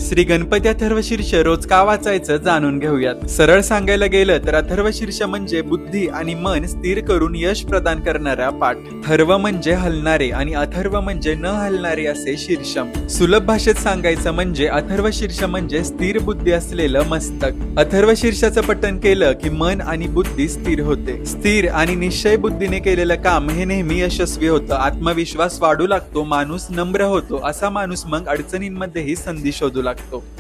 श्री गणपती अथर्वशीर्ष रोज का वाचायचं जाणून घेऊयात। सरळ सांगायला गेलं तर अथर्वशीर्ष म्हणजे बुद्धी आणि मन स्थिर करून यश प्रदान करणारा पाठ। थर्व म्हणजे हलणारे आणि अथर्व म्हणजे न हलणारे असे शीर्षम। सुलभ भाषेत सांगायचं म्हणजे अथर्वशीर्ष म्हणजे स्थिर बुद्धी असलेलं मस्तक। अथर्वशीर्षाचं पठण केलं की मन आणि बुद्धी स्थिर होते। स्थिर आणि निश्चय बुद्धीने केलेलं काम हे नेहमी यशस्वी होतं। आत्मविश्वास वाढू लागतो, माणूस नम्र होतो, असा माणूस मग अडचणींमध्येही संधी शोधू लागतो।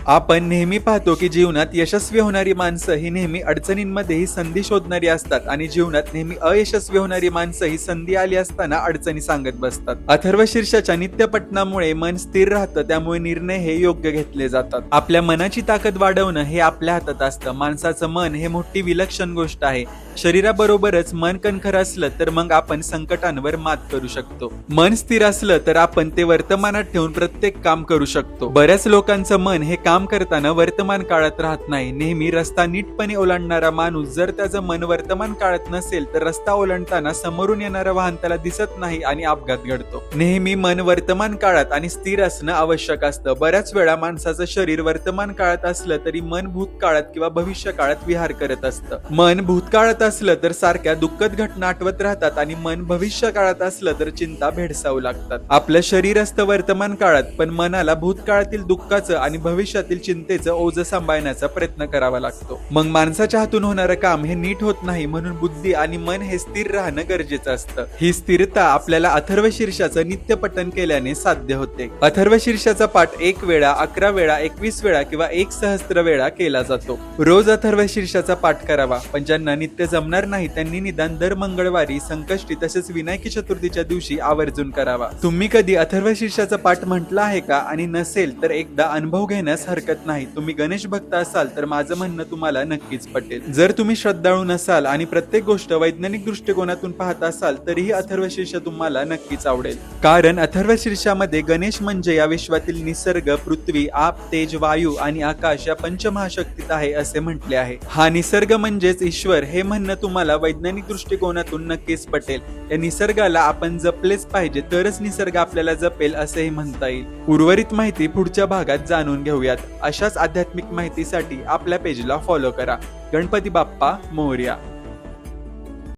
आपण नेहमी पाहतो की जीवनात यशस्वी होणारी माणसं ही नेहमी अडचणींमध्येही संधी शोधणारी असतात आणि जीवनात नेहमी अयशस्वी होणारी माणसं ही संधी आली असताना अडचणी सांगत बसतात। अथर्वशीर्षाच्या नित्यपठणामुळे मन स्थिर राहतं, त्यामुळे निर्णय हे योग्य घेतले जातात। आपल्या मनाची ताकद वाढवणं हे आपल्या हातात असतं। माणसाचं मन हे मोठी विलक्षण गोष्ट आहे। शरीराबरोबरच मन कणखर असलं तर मग आपण संकटांवर मात करू शकतो। मन स्थिर असलं तर आपण ते वर्तमानात ठेवून प्रत्येक काम करू शकतो। बऱ्याच लोकांचं मन हे काम करताना वर्तमान काळात राहत नाही। नेहमी रस्ता नीटपणे ओलांडणारा माणूस जर त्याचं मन वर्तमान काळात नसेल तर रस्ता ओलांडताना समोरून येणारं वाहन त्याला दिसत नाही आणि अपघात घडतो। नेहमी मन वर्तमान काळात आणि स्थिर असणं आवश्यक असतं। बऱ्याच वेळा माणसाचं शरीर वर्तमान काळात असलं तरी मन भूतकाळात किंवा भविष्य काळात विहार करत असतं। मन भूतकाळात असलं तर सारख्या दुःखद घटना आठवत राहतात आणि मन भविष्य काळात असलं तर चिंता भेडसावू लागतात। आपलं शरीर असतं वर्तमान काळात, पण मनाला भूतकाळातील दुःखाचं आणि भविष्यातील चिंतेचं ओझं सांभाळण्याचा प्रयत्न करावा लागतो। मग माणसाच्या हातून होणारं काम हे नीट होत नाही, म्हणून बुद्धी आणि मन हे स्थिर राहणं गरजेचं असतं। ही स्थिरता आपल्याला अथर्वशीर्षाचं नित्य पठण केल्याने साध्य होते। अथर्वशीर्षाचा पाठ 1 वेळा, 11 वेळा, 21 वेळा किंवा 1 सहस्त्र वेळा केला जातो। रोज अथर्वशीर्षाचा पाठ करावा, पण ज्यांना नित्य जमणार नाही त्यांनी निदान दर मंगळवारी, संकष्टी तसेच विनायकी चतुर्थीच्या दिवशी आवर्जून करावा। तुम्ही कधी अथर्वशीर्षाचा पाठ म्हटला आहे का? आणि नसेल तर एकदा अनुभव घेण्यास हरकत नाही। तुम्ही गणेश भक्त असाल तर माझं म्हणणं तुम्हाला नक्कीच पटेल। जर तुम्ही श्रद्धाळू नसाल आणि प्रत्येक गोष्ट वैज्ञानिक दृष्टिकोनातून पाहत असाल तरीही अथर्वशीर्ष तुम्हाला नक्कीच आवडेल। कारण अथर्वशीर्षामध्ये गणेश म्हणजे या विश्वातील निसर्ग, पृथ्वी, आप, तेज, वायू आणि आकाश या पंचमहाशक्तीत आहे असे म्हटले आहे। हा निसर्ग म्हणजेच ईश्वर हे म्हणणं तुम्हाला वैज्ञानिक दृष्टिकोनातून नक्कीच पटेल। या निसर्गाला आपण जपलेच पाहिजे, तरच निसर्ग आपल्याला जपेल असेही म्हणता येईल। उर्वरित माहिती पुढच्या भागात जाणून घेऊयात। अशाच आध्यात्मिक माहितीसाठी आपल्या पेजला फॉलो करा। गणपती बाप्पा मोरया।